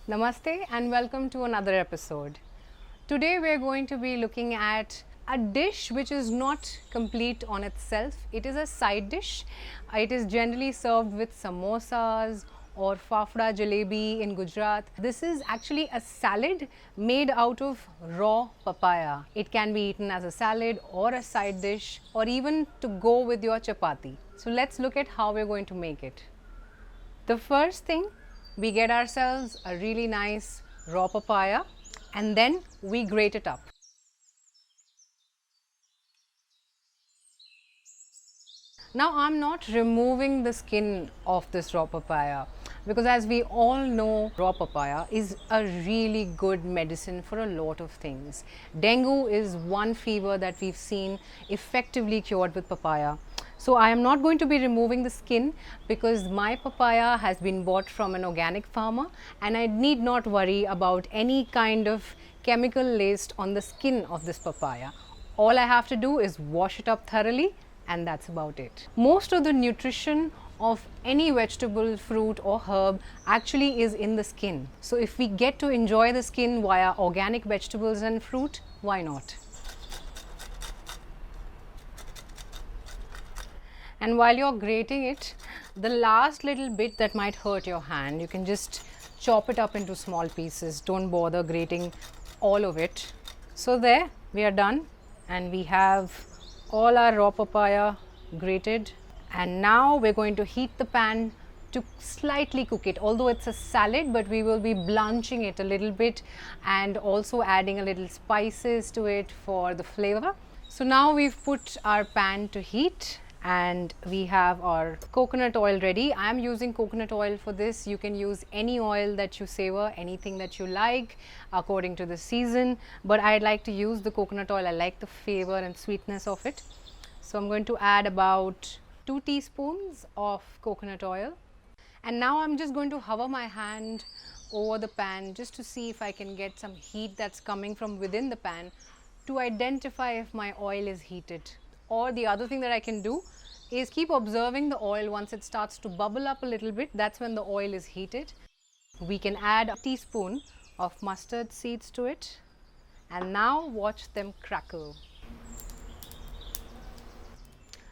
Namaste and welcome to another episode. Today we are going to be looking at a dish which is not complete on itself. It is a side dish. It is generally served with samosas or fafda jalebi in Gujarat. This is actually a salad made out of raw papaya. It can be eaten as a salad or a side dish or even to go with your chapati. So let's look at how we're going to make it. The first thing, we get ourselves a really nice raw papaya and then we grate it up. Now I'm not removing the skin of this raw papaya because as we all know, raw papaya is a really good medicine for a lot of things. Dengue is one fever that we've seen effectively cured with papaya. So I am not going to be removing the skin because my papaya has been bought from an organic farmer and I need not worry about any kind of chemical laced on the skin of this papaya. All I have to do is wash it up thoroughly and that's about it. Most of the nutrition of any vegetable, fruit or herb actually is in the skin. So if we get to enjoy the skin via organic vegetables and fruit, why not? And while you're grating it, the last little bit that might hurt your hand, you can just chop it up into small pieces. Don't bother grating all of it. So there, we are done and we have all our raw papaya grated. And now we're going to heat the pan to slightly cook it. Although it's a salad, but we will be blanching it a little bit and also adding a little spices to it for the flavor. So now we've put our pan to heat and we have our coconut oil ready. I am using coconut oil for this. You can use any oil that you savor, anything that you like according to the season, but I like to use the coconut oil. I like the flavor and sweetness of it. So I'm going to add about 2 teaspoons of coconut oil and now I'm just going to hover my hand over the pan just to see if I can get some heat that's coming from within the pan to identify if my oil is heated. Or the other thing that I can do is keep observing the oil. Once it starts to bubble up a little bit, that's when the oil is heated. We can add a teaspoon of mustard seeds to it and now watch them crackle.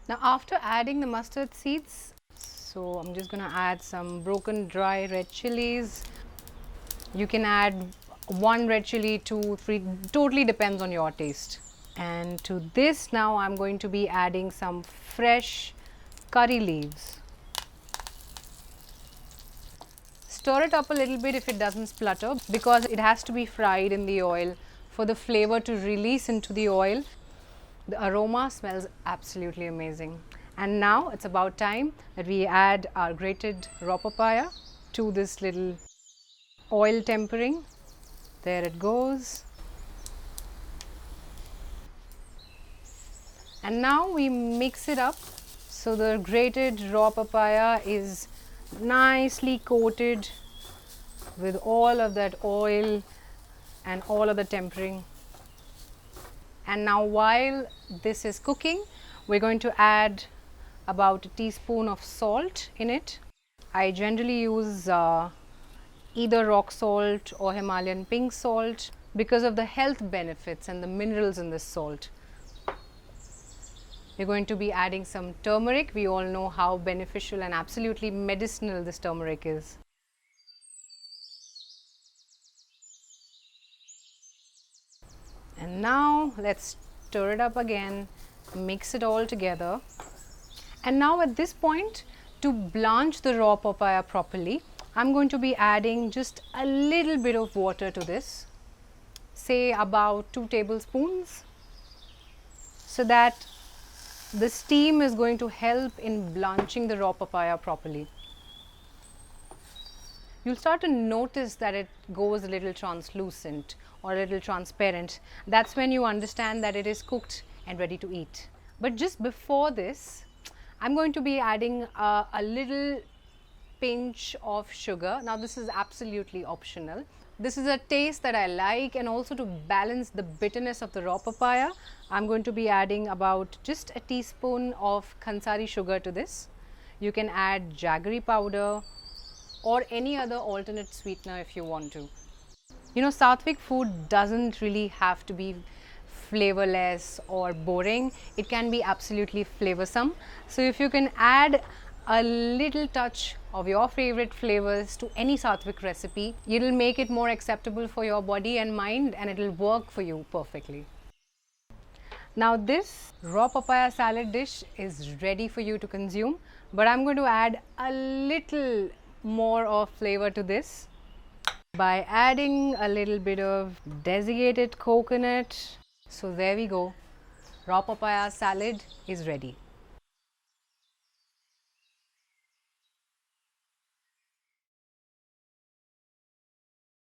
Now after adding the mustard seeds, so I'm just going to add some broken dry red chilies. You can add 1 red chili, 2, 3, totally depends on your taste. And to this now I'm going to be adding some fresh curry leaves. Stir it up a little bit if it doesn't splutter because it has to be fried in the oil for the flavor to release into the oil. The aroma smells absolutely amazing. And now it's about time that we add our grated raw papaya to this little oil tempering. There it goes. And now we mix it up so the grated raw papaya is nicely coated with all of that oil and all of the tempering. And now while this is cooking, we're going to add about a teaspoon of salt in it. I generally use either rock salt or Himalayan pink salt because of the health benefits and the minerals in this salt. We're going to be adding some turmeric. We all know how beneficial and absolutely medicinal this turmeric is. And now let's stir it up again, mix it all together. And now at this point, to blanch the raw papaya properly, I'm going to be adding just a little bit of water to this, say about 2 tablespoons, so that the steam is going to help in blanching the raw papaya properly. You'll start to notice that it goes a little translucent or a little transparent. That's when you understand that it is cooked and ready to eat. But just before this, I'm going to be adding a little pinch of sugar. Now this is absolutely optional. This is a taste that I like, and also to balance the bitterness of the raw papaya, I'm going to be adding about just a teaspoon of Khansari sugar to this. You can add jaggery powder or any other alternate sweetener if you want to. You know, Sattvic food doesn't really have to be flavorless or boring. It can be absolutely flavorsome. So if you can add a little touch of your favorite flavors to any Sattvic recipe, it'll make it more acceptable for your body and mind, and it'll work for you perfectly. Now this raw papaya salad dish is ready for you to consume, but I'm going to add a little more of flavor to this by adding a little bit of desiccated coconut. So there we go, raw papaya salad is ready.